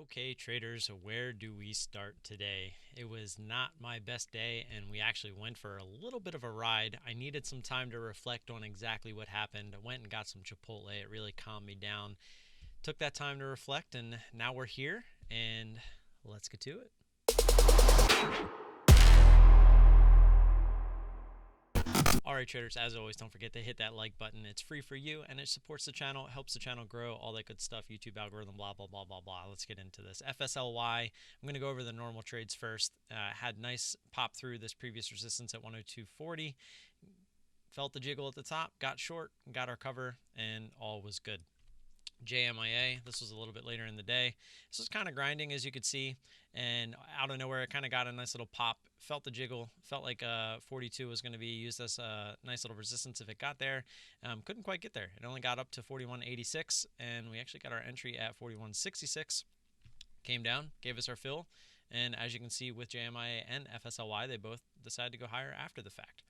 Okay, traders, where do we start today? It was not my best day, and we actually went for a little bit of a ride. I needed some time to reflect on exactly what happened. I went and got some Chipotle. It really calmed me down. Took that time to reflect, and now we're here, and let's get to it. Alright traders, as always, don't forget to hit that like button. It's free for you and it supports the channel, it helps the channel grow, all that good stuff, YouTube algorithm, blah, blah, blah, blah, blah. Let's get into this. FSLY, I'm going to go over the normal trades first. Had nice pop through this previous resistance at 102.40. Felt the jiggle at the top, got short, got our cover, and all was good. JMIA, this was a little bit later in the day. This was kind of grinding, as you could see, and out of nowhere it kind of got a nice little pop. Felt the jiggle, felt like 42 was going to be used as a nice little resistance if it got there. Couldn't quite get there. It only got up to 41.86, and we actually got our entry at 41.66. Came down, gave us our fill, and as you can see with JMIA and FSLY, they both decided to go higher after the fact.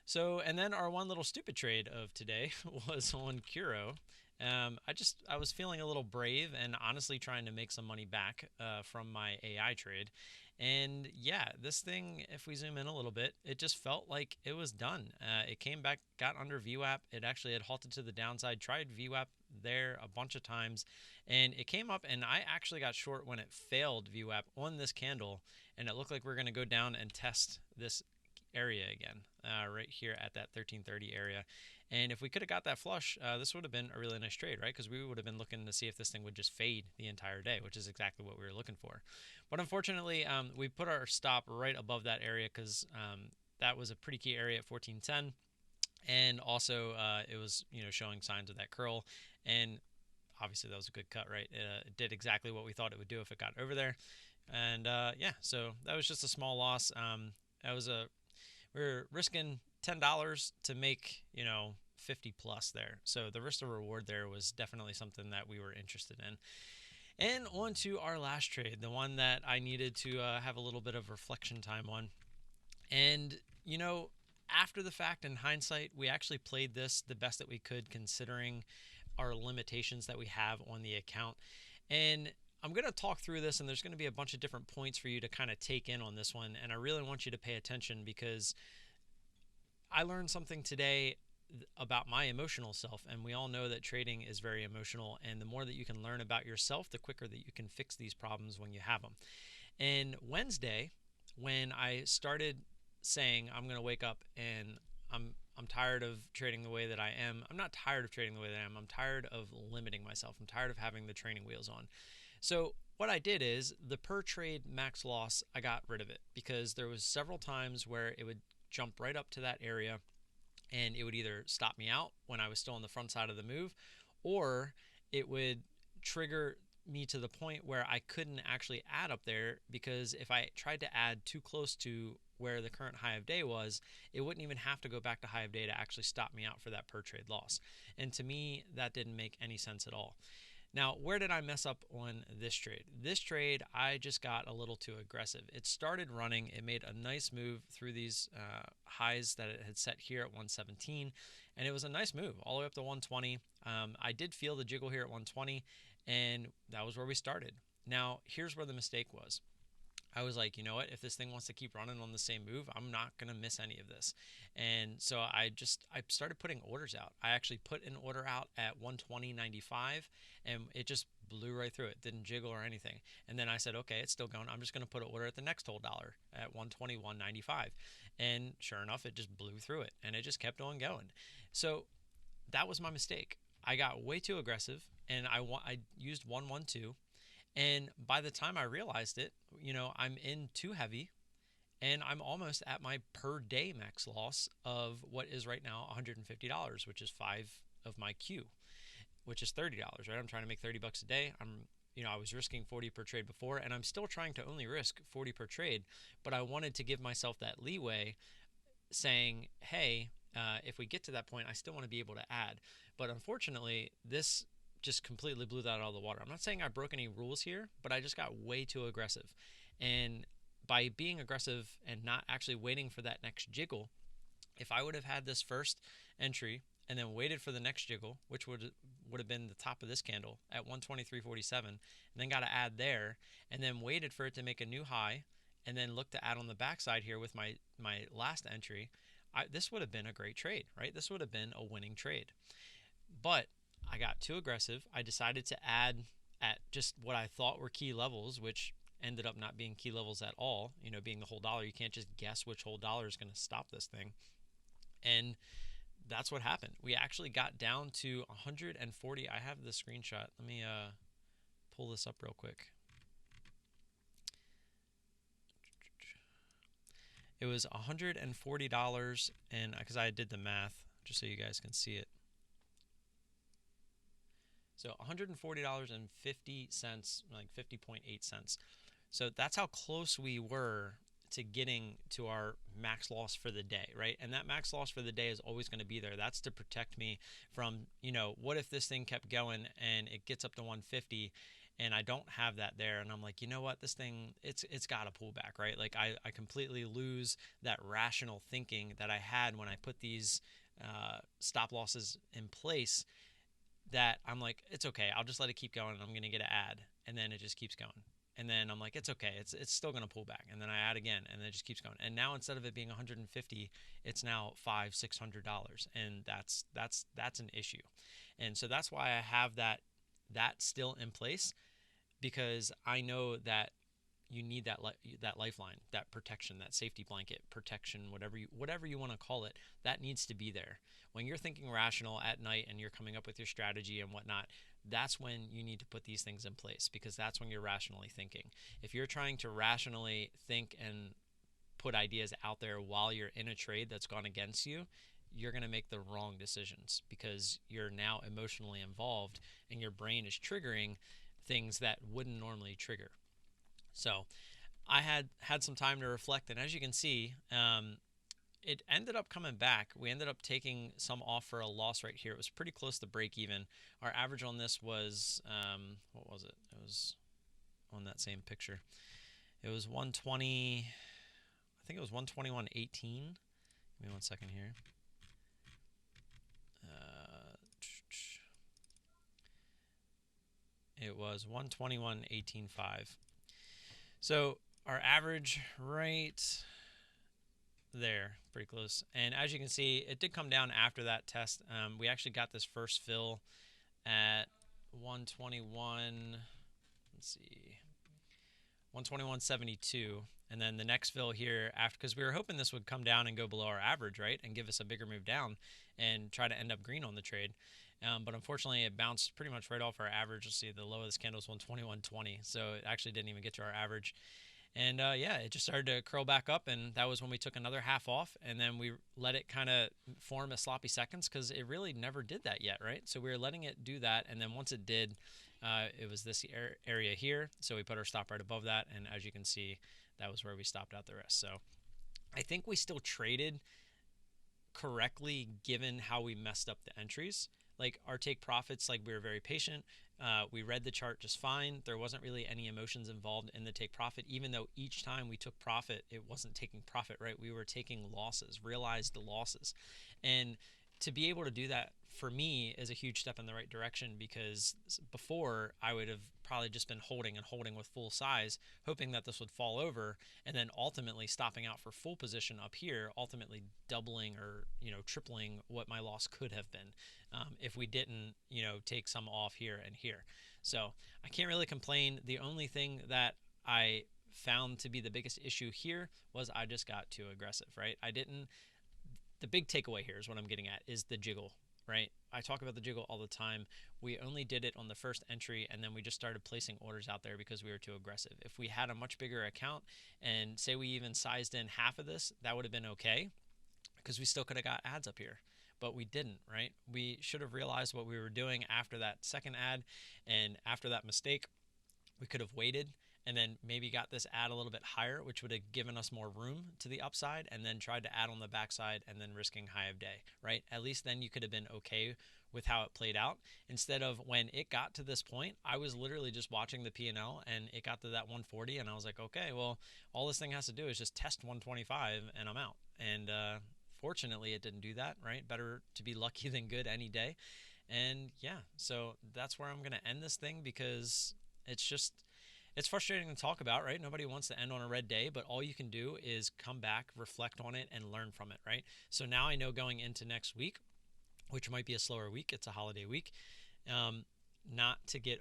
So, and then our one little stupid trade of today was on Kuro. I was feeling a little brave and honestly trying to make some money back from my AI trade. And yeah, this thing, if we zoom in a little bit, it just felt like it was done. It came back, got under VWAP. It actually had halted to the downside, tried VWAP there a bunch of times, and it came up, and I actually got short when it failed VWAP on this candle, and it looked like we're going to go down and test this area again, right here at that 1330 area. And if we could have got that flush, this would have been a really nice trade, right? Because we would have been looking to see if this thing would just fade the entire day, which is exactly what we were looking for. But unfortunately, we put our stop right above that area because that was a pretty key area at 1410. And also, it was showing signs of that curl. And obviously, that was a good cut, right? It did exactly what we thought it would do if it got over there. And yeah, so that was just a small loss. That was we're risking $10 to make 50 plus there, so the risk to reward there was definitely something that we were interested in. And on to our last trade, the one that I needed to have a little bit of reflection time on. And after the fact, in hindsight, we actually played this the best that we could considering our limitations that we have on the account. And I'm going to talk through this, and there's going to be a bunch of different points for you to kind of take in on this one, and I really want you to pay attention because I learned something today about my emotional self, and we all know that trading is very emotional, and the more that you can learn about yourself, the quicker that you can fix these problems when you have them. And Wednesday, when I started saying I'm going to wake up and I'm tired of trading the way that I am. I'm not tired of trading the way that I am. I'm tired of limiting myself. I'm tired of having the training wheels on. So what I did is the per trade max loss, I got rid of it because there was several times where it would jump right up to that area and it would either stop me out when I was still on the front side of the move, or it would trigger me to the point where I couldn't actually add up there, because if I tried to add too close to where the current high of day was, it wouldn't even have to go back to high of day to actually stop me out for that per trade loss. And to me, that didn't make any sense at all. Now, where did I mess up on this trade? This trade, I just got a little too aggressive. It started running. It made a nice move through these highs that it had set here at 117, and it was a nice move all the way up to 120. I did feel the jiggle here at 120, and that was where we started. Now, here's where the mistake was. I was like, you know what, if this thing wants to keep running on the same move, I'm not going to miss any of this. And so I started putting orders out. I actually put an order out at 120.95, and it just blew right through it. Didn't jiggle or anything. And then I said, okay, it's still going. I'm just going to put an order at the next whole dollar at 121.95. And sure enough, it just blew through it, and it just kept on going. So that was my mistake. I got way too aggressive, and I used 112. And by the time I realized it, I'm in too heavy, and I'm almost at my per day max loss of what is right now $150, which is 5 of my Q, which is $30, right? I'm trying to make 30 bucks a day. I was risking 40 per trade before, and I'm still trying to only risk 40 per trade, but I wanted to give myself that leeway saying, hey, if we get to that point, I still want to be able to add. But unfortunately, this just completely blew that out of the water. I'm not saying I broke any rules here, but I just got way too aggressive. And by being aggressive and not actually waiting for that next jiggle, if I would have had this first entry and then waited for the next jiggle, which would have been the top of this candle at 123.47, and then got to add there, and then waited for it to make a new high, and then looked to add on the backside here with my last entry, this would have been a great trade, right? This would have been a winning trade. But I got too aggressive. I decided to add at just what I thought were key levels, which ended up not being key levels at all, you know, being the whole dollar. You can't just guess which whole dollar is going to stop this thing. And that's what happened. We actually got down to 140. I have the screenshot. Let me pull this up real quick. It was $140, and because I did the math, just so you guys can see it. So $140.50, like 50.8 cents. So that's how close we were to getting to our max loss for the day, right? And that max loss for the day is always going to be there. That's to protect me from, you know, what if this thing kept going and it gets up to 150 and I don't have that there, and I'm like, you know what, this thing, it's got to pull back, right? Like I completely lose that rational thinking that I had when I put these stop losses in place, that I'm like, it's okay, I'll just let it keep going and I'm going to get an add, and then it just keeps going. And then I'm like, it's okay, it's still going to pull back, and then I add again, and then it just keeps going. And now instead of it being 150, it's now $500-$600, and that's an issue. And so that's why I have that still in place, because I know that you need that lifeline, that protection, that safety blanket protection, whatever you want to call it, that needs to be there. When you're thinking rational at night and you're coming up with your strategy and whatnot, that's when you need to put these things in place, because that's when you're rationally thinking. If you're trying to rationally think and put ideas out there while you're in a trade that's gone against you, you're going to make the wrong decisions, because you're now emotionally involved and your brain is triggering things that wouldn't normally trigger. So I had some time to reflect, and as you can see, it ended up coming back. We ended up taking some off for a loss right here. It was pretty close to break even. Our average on this was, what was it? It was on that same picture. It was 120, I think it was 121.18. Give me one second here. It was 121.18.5. So our average right there, pretty close. And as you can see, it did come down after that test. We actually got this first fill at 121. Let's see, 121.72. And then the next fill here after, because we were hoping this would come down and go below our average, right, and give us a bigger move down and try to end up green on the trade. But unfortunately, it bounced pretty much right off our average. You'll see the low of this candle is 121.20, so it actually didn't even get to our average. And yeah, it just started to curl back up, and that was when we took another half off, and then we let it kind of form a sloppy seconds, because it really never did that yet, right? So we were letting it do that, and then once it did, it was this area here, so we put our stop right above that, and as you can see, that was where we stopped out the rest. So I think we still traded correctly given how we messed up the entries. Like our take profits, like we were very patient. We read the chart just fine. There wasn't really any emotions involved in the take profit, even though each time we took profit, it wasn't taking profit, right? We were taking losses, realized the losses. And to be able to do that for me is a huge step in the right direction, because before I would have probably just been holding and holding with full size, hoping that this would fall over, and then ultimately stopping out for full position up here, ultimately doubling or tripling what my loss could have been if we didn't take some off here and here. So I can't really complain. The only thing that I found to be the biggest issue here was I just got too aggressive, right? The big takeaway here is what I'm getting at is the jiggle, right? I talk about the jiggle all the time. We only did it on the first entry, and then we just started placing orders out there because we were too aggressive. If we had a much bigger account and say we even sized in half of this, that would have been okay, because we still could have got ads up here, but we didn't, right? We should have realized what we were doing after that second ad, and after that mistake, we could have waited and then maybe got this ad a little bit higher, which would have given us more room to the upside, and then tried to add on the backside and then risking high of day, right? At least then you could have been okay with how it played out. Instead of when it got to this point, I was literally just watching the P&L, and it got to that 140, and I was like, okay, well, all this thing has to do is just test 125 and I'm out. And Unfortunately, it didn't do that, right? Better to be lucky than good any day. And yeah, so that's where I'm going to end this thing, because it's frustrating to talk about, right? Nobody wants to end on a red day, but all you can do is come back, reflect on it, and learn from it, right? So now I know going into next week, which might be a slower week, it's a holiday week, not to get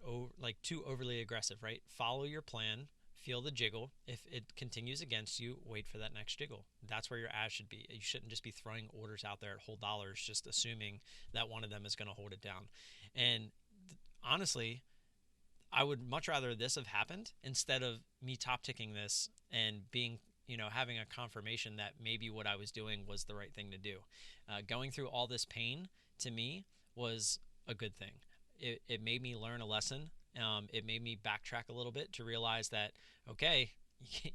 too overly aggressive, right? Follow your plan, feel the jiggle. If it continues against you, wait for that next jiggle. That's where your ads should be. You shouldn't just be throwing orders out there at whole dollars, just assuming that one of them is going to hold it down. And honestly, I would much rather this have happened instead of me top ticking this and being, having a confirmation that maybe what I was doing was the right thing to do. Going through all this pain to me was a good thing. It made me learn a lesson. It made me backtrack a little bit to realize that, okay,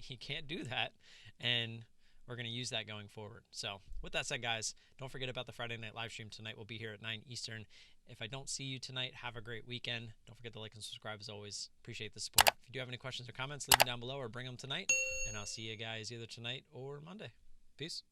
you can't do that. And we're going to use that going forward. So with that said, guys, don't forget about the Friday night live stream tonight. We'll be here at 9 Eastern. If I don't see you tonight, have a great weekend. Don't forget to like and subscribe as always. Appreciate the support. If you do have any questions or comments, leave them down below or bring them tonight. And I'll see you guys either tonight or Monday. Peace.